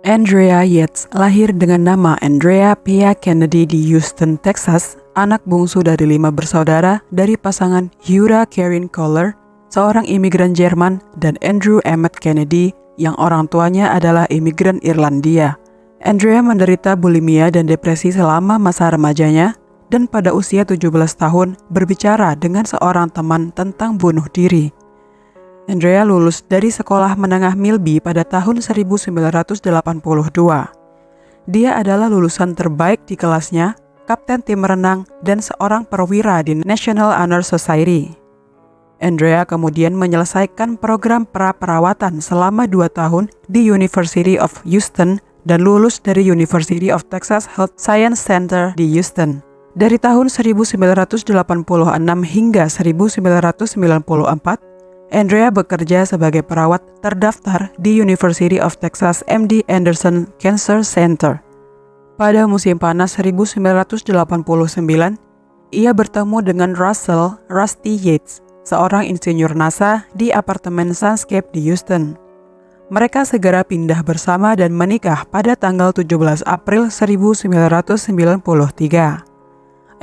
Andrea Yates lahir dengan nama Andrea Pia Kennedy di Houston, Texas, anak bungsu dari 5 bersaudara dari pasangan Hura Karen Kohler, seorang imigran Jerman, dan Andrew Emmett Kennedy yang orang tuanya adalah imigran Irlandia. Andrea menderita bulimia dan depresi selama masa remajanya, dan pada usia 17 tahun berbicara dengan seorang teman tentang bunuh diri. Andrea lulus dari sekolah menengah Milby pada tahun 1982. Dia adalah lulusan terbaik di kelasnya, kapten tim renang, dan seorang perwira di National Honor Society. Andrea kemudian menyelesaikan program pra-perawatan selama 2 tahun di University of Houston dan lulus dari University of Texas Health Science Center di Houston. Dari tahun 1986 hingga 1994, Andrea bekerja sebagai perawat terdaftar di University of Texas MD Anderson Cancer Center. Pada musim panas 1989, ia bertemu dengan Russell "Rusty" Yates, seorang insinyur NASA di apartemen Sunscape di Houston. Mereka segera pindah bersama dan menikah pada tanggal 17 April 1993.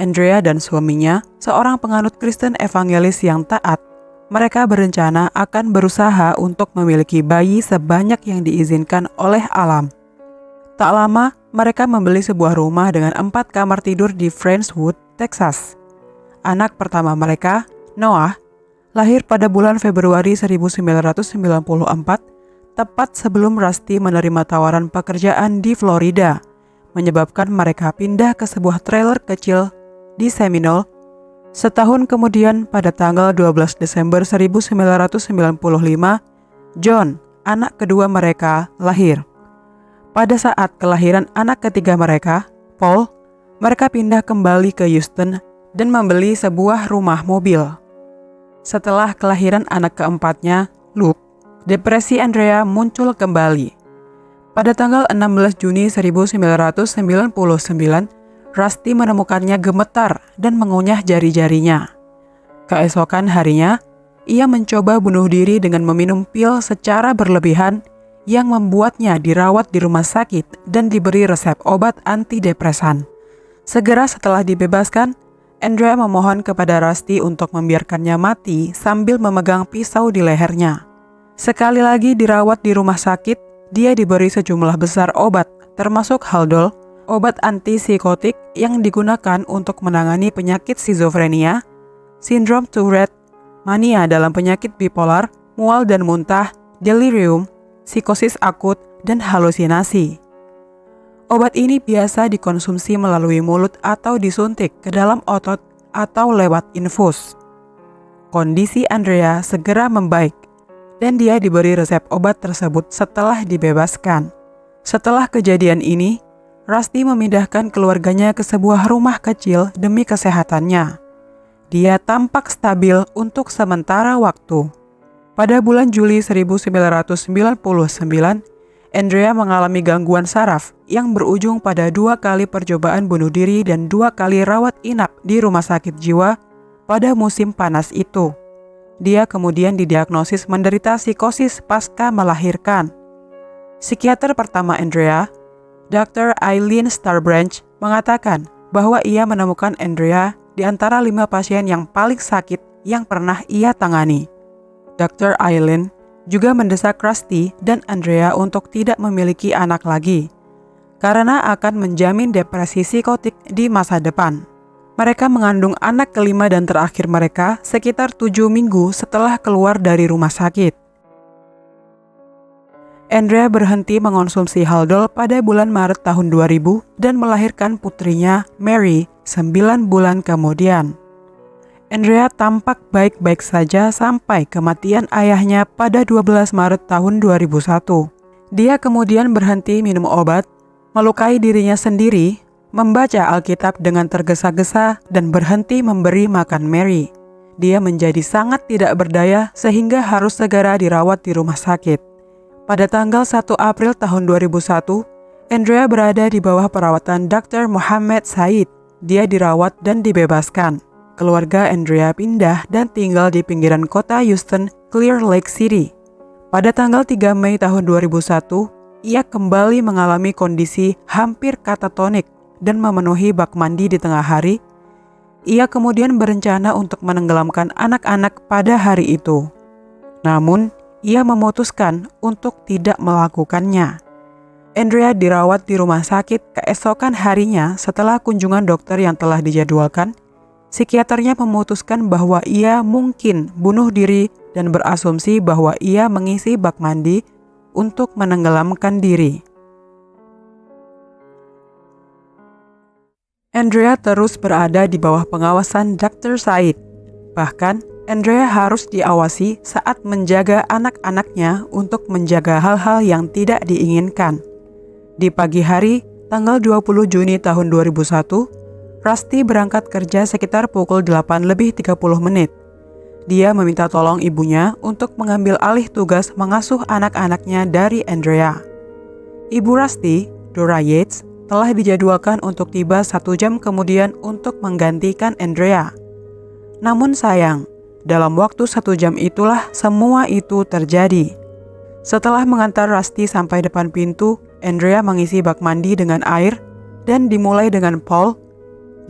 Andrea dan suaminya, seorang penganut Kristen evangelis yang taat, mereka berencana akan berusaha untuk memiliki bayi sebanyak yang diizinkan oleh alam. Tak lama, mereka membeli sebuah rumah dengan 4 kamar tidur di Friendswood, Texas. Anak pertama mereka, Noah, lahir pada bulan Februari 1994, tepat sebelum Rusty menerima tawaran pekerjaan di Florida, menyebabkan mereka pindah ke sebuah trailer kecil di Seminole. Setahun kemudian, pada tanggal 12 Desember 1995, John, anak kedua mereka, lahir. Pada saat kelahiran anak ketiga mereka, Paul, mereka pindah kembali ke Houston dan membeli sebuah rumah mobil. Setelah kelahiran anak keempatnya, Luke, depresi Andrea muncul kembali. Pada tanggal 16 Juni 1999, Rusty menemukannya gemetar dan mengunyah jari-jarinya. Keesokan harinya, ia mencoba bunuh diri dengan meminum pil secara berlebihan yang membuatnya dirawat di rumah sakit dan diberi resep obat antidepresan. Segera setelah dibebaskan, Andrea memohon kepada Rusty untuk membiarkannya mati sambil memegang pisau di lehernya. Sekali lagi dirawat di rumah sakit, dia diberi sejumlah besar obat, termasuk Haldol, obat antipsikotik yang digunakan untuk menangani penyakit skizofrenia, sindrom Tourette, mania dalam penyakit bipolar, mual dan muntah, delirium, psikosis akut, dan halusinasi. Obat ini biasa dikonsumsi melalui mulut atau disuntik ke dalam otot atau lewat infus. Kondisi Andrea segera membaik, dan dia diberi resep obat tersebut setelah dibebaskan. Setelah kejadian ini, Rusty memindahkan keluarganya ke sebuah rumah kecil demi kesehatannya. Dia tampak stabil untuk sementara waktu. Pada bulan Juli 1999, Andrea mengalami gangguan saraf yang berujung pada 2 kali percobaan bunuh diri dan 2 kali rawat inap di rumah sakit jiwa pada musim panas itu. Dia kemudian didiagnosis menderita psikosis pasca melahirkan. Psikiater pertama Andrea, Dr. Eileen Starbranch, mengatakan bahwa ia menemukan Andrea di antara 5 pasien yang paling sakit yang pernah ia tangani. Dr. Eileen juga mendesak Rusty dan Andrea untuk tidak memiliki anak lagi, karena akan menjamin depresi psikotik di masa depan. Mereka mengandung anak kelima dan terakhir mereka sekitar 7 minggu setelah keluar dari rumah sakit. Andrea berhenti mengonsumsi Haldol pada bulan Maret tahun 2000 dan melahirkan putrinya, Mary, 9 bulan kemudian. Andrea tampak baik-baik saja sampai kematian ayahnya pada 12 Maret tahun 2001. Dia kemudian berhenti minum obat, melukai dirinya sendiri, membaca Alkitab dengan tergesa-gesa, dan berhenti memberi makan Mary. Dia menjadi sangat tidak berdaya sehingga harus segera dirawat di rumah sakit. Pada tanggal 1 April tahun 2001, Andrea berada di bawah perawatan Dr. Muhammad Said. Dia dirawat dan dibebaskan. Keluarga Andrea pindah dan tinggal di pinggiran kota Houston, Clear Lake City. Pada tanggal 3 Mei tahun 2001, ia kembali mengalami kondisi hampir katatonik dan memenuhi bak mandi di tengah hari. Ia kemudian berencana untuk menenggelamkan anak-anak pada hari itu. Namun, ia memutuskan untuk tidak melakukannya. Andrea dirawat di rumah sakit keesokan harinya setelah kunjungan dokter yang telah dijadwalkan. Psikiaternya memutuskan bahwa ia mungkin bunuh diri dan berasumsi bahwa ia mengisi bak mandi untuk menenggelamkan diri. Andrea terus berada di bawah pengawasan Dr. Said. Bahkan, Andrea harus diawasi saat menjaga anak-anaknya untuk menjaga hal-hal yang tidak diinginkan. Di pagi hari, tanggal 20 Juni tahun 2001, Rusty berangkat kerja sekitar pukul 8:30. Dia meminta tolong ibunya untuk mengambil alih tugas mengasuh anak-anaknya dari Andrea. Ibu Rusty, Dora Yates, telah dijadwalkan untuk tiba 1 jam kemudian untuk menggantikan Andrea. Namun sayang, dalam waktu 1 jam itulah semua itu terjadi. Setelah mengantar Rusty sampai depan pintu, Andrea mengisi bak mandi dengan air dan dimulai dengan Paul.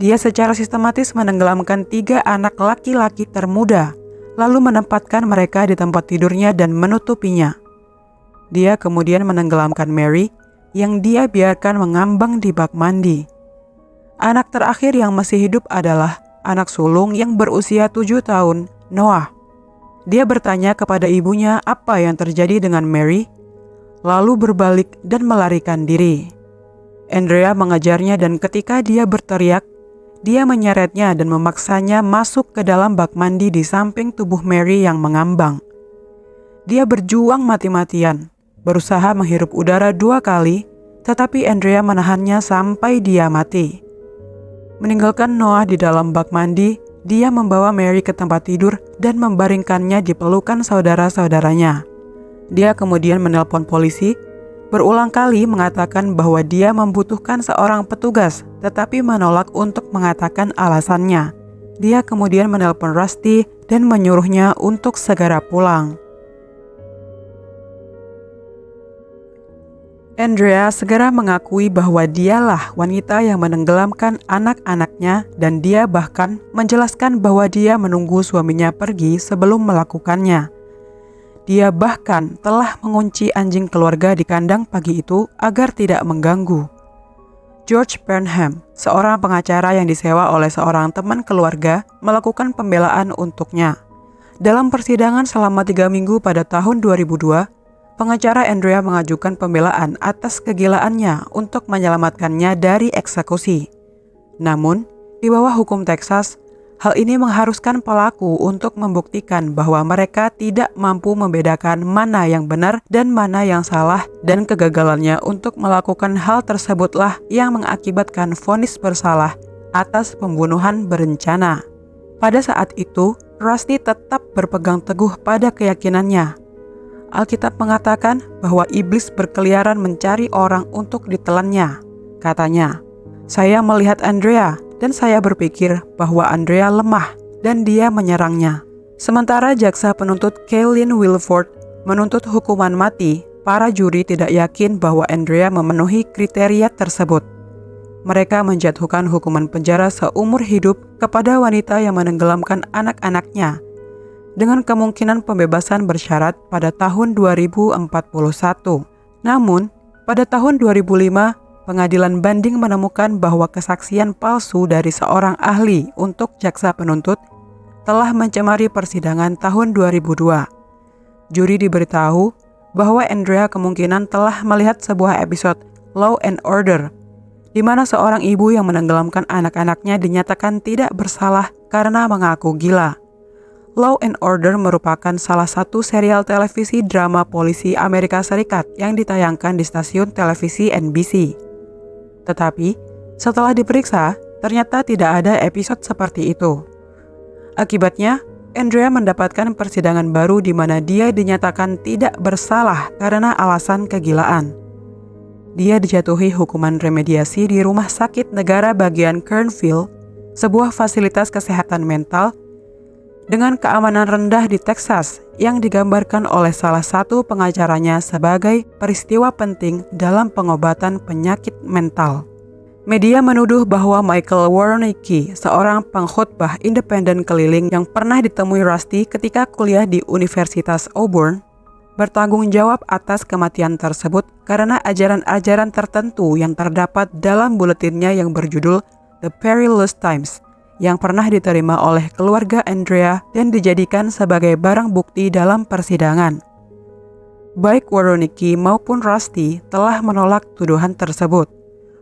Dia secara sistematis menenggelamkan 3 anak laki-laki termuda, lalu menempatkan mereka di tempat tidurnya dan menutupinya. Dia kemudian menenggelamkan Mary, yang dia biarkan mengambang di bak mandi. Anak terakhir yang masih hidup adalah anak sulung yang berusia 7 tahun, Noah. Dia bertanya kepada ibunya apa yang terjadi dengan Mary, lalu berbalik dan melarikan diri. Andrea mengejarnya dan ketika dia berteriak, dia menyeretnya dan memaksanya masuk ke dalam bak mandi di samping tubuh Mary yang mengambang. Dia berjuang mati-matian, berusaha menghirup udara 2 kali, tetapi Andrea menahannya sampai dia mati. Meninggalkan Noah di dalam bak mandi, dia membawa Mary ke tempat tidur dan membaringkannya di pelukan saudara-saudaranya. Dia kemudian menelpon polisi, berulang kali mengatakan bahwa dia membutuhkan seorang petugas, tetapi menolak untuk mengatakan alasannya. Dia kemudian menelpon Rusty dan menyuruhnya untuk segera pulang. Andrea segera mengakui bahwa dialah wanita yang menenggelamkan anak-anaknya dan dia bahkan menjelaskan bahwa dia menunggu suaminya pergi sebelum melakukannya. Dia bahkan telah mengunci anjing keluarga di kandang pagi itu agar tidak mengganggu. George Burnham, seorang pengacara yang disewa oleh seorang teman keluarga, melakukan pembelaan untuknya. Dalam persidangan selama 3 minggu pada tahun 2002, pengacara Andrea mengajukan pembelaan atas kegilaannya untuk menyelamatkannya dari eksekusi. Namun, di bawah hukum Texas, hal ini mengharuskan pelaku untuk membuktikan bahwa mereka tidak mampu membedakan mana yang benar dan mana yang salah, dan kegagalannya untuk melakukan hal tersebutlah yang mengakibatkan vonis bersalah atas pembunuhan berencana. Pada saat itu, Rusty tetap berpegang teguh pada keyakinannya. Alkitab mengatakan bahwa iblis berkeliaran mencari orang untuk ditelannya. Katanya, "Saya melihat Andrea dan saya berpikir bahwa Andrea lemah dan dia menyerangnya." Sementara jaksa penuntut Kaylin Wilford menuntut hukuman mati, para juri tidak yakin bahwa Andrea memenuhi kriteria tersebut. Mereka menjatuhkan hukuman penjara seumur hidup kepada wanita yang menenggelamkan anak-anaknya, dengan kemungkinan pembebasan bersyarat pada tahun 2041. Namun, pada tahun 2005, pengadilan banding menemukan bahwa kesaksian palsu dari seorang ahli untuk jaksa penuntut telah mencemari persidangan tahun 2002. Juri diberitahu bahwa Andrea kemungkinan telah melihat sebuah episode Law and Order, di mana seorang ibu yang menenggelamkan anak-anaknya dinyatakan tidak bersalah karena mengaku gila. Law and Order merupakan salah satu serial televisi drama polisi Amerika Serikat yang ditayangkan di stasiun televisi NBC. Tetapi, setelah diperiksa, ternyata tidak ada episode seperti itu. Akibatnya, Andrea mendapatkan persidangan baru di mana dia dinyatakan tidak bersalah karena alasan kegilaan. Dia dijatuhi hukuman remediasi di Rumah Sakit Negara bagian Kernville, sebuah fasilitas kesehatan mental. dengan keamanan rendah di Texas yang digambarkan oleh salah satu pengacaranya sebagai peristiwa penting dalam pengobatan penyakit mental. Media menuduh bahwa Michael Woronicki, seorang pengkhotbah independen keliling yang pernah ditemui Rusty ketika kuliah di Universitas Auburn, bertanggung jawab atas kematian tersebut karena ajaran-ajaran tertentu yang terdapat dalam buletinnya yang berjudul The Perilous Times, yang pernah diterima oleh keluarga Andrea dan dijadikan sebagai barang bukti dalam persidangan. Baik Woronicki maupun Rusty telah menolak tuduhan tersebut.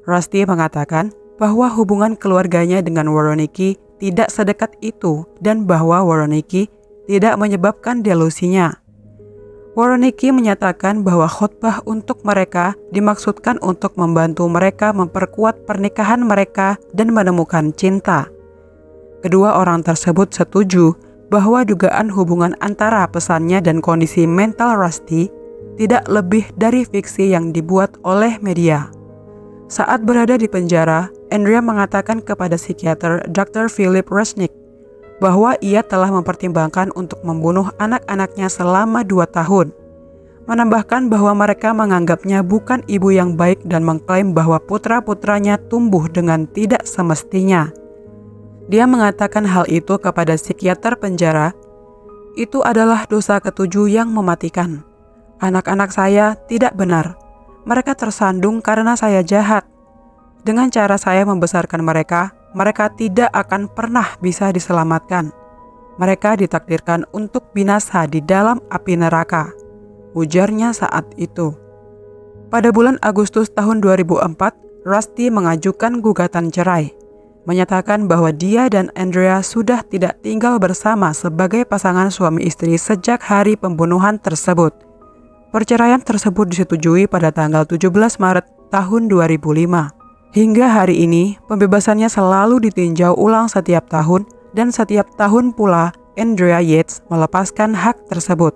Rusty mengatakan bahwa hubungan keluarganya dengan Woronicki tidak sedekat itu dan bahwa Woronicki tidak menyebabkan delusinya. Woronicki menyatakan bahwa khotbah untuk mereka dimaksudkan untuk membantu mereka memperkuat pernikahan mereka dan menemukan cinta. Kedua orang tersebut setuju bahwa dugaan hubungan antara pesannya dan kondisi mental Rusty tidak lebih dari fiksi yang dibuat oleh media. Saat berada di penjara, Andrea mengatakan kepada psikiater Dr. Philip Resnick bahwa ia telah mempertimbangkan untuk membunuh anak-anaknya selama 2 tahun. Menambahkan bahwa mereka menganggapnya bukan ibu yang baik dan mengklaim bahwa putra-putranya tumbuh dengan tidak semestinya. Dia mengatakan hal itu kepada psikiater penjara. Itu adalah dosa ke-7 yang mematikan. Anak-anak saya tidak benar. Mereka tersandung karena saya jahat. Dengan cara saya membesarkan mereka, mereka tidak akan pernah bisa diselamatkan. Mereka ditakdirkan untuk binasa di dalam api neraka, ujarnya saat itu. Pada bulan Agustus tahun 2004, Rusty mengajukan gugatan cerai, menyatakan bahwa dia dan Andrea sudah tidak tinggal bersama sebagai pasangan suami istri sejak hari pembunuhan tersebut. Perceraian tersebut disetujui pada tanggal 17 Maret tahun 2005. Hingga hari ini, pembebasannya selalu ditinjau ulang setiap tahun dan setiap tahun pula Andrea Yates melepaskan hak tersebut.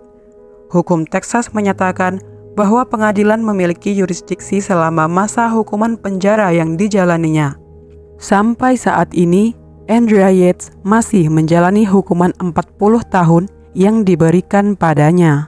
Hukum Texas menyatakan bahwa pengadilan memiliki yurisdiksi selama masa hukuman penjara yang dijalaninya. Sampai saat ini, Andrea Yates masih menjalani hukuman 40 tahun yang diberikan padanya.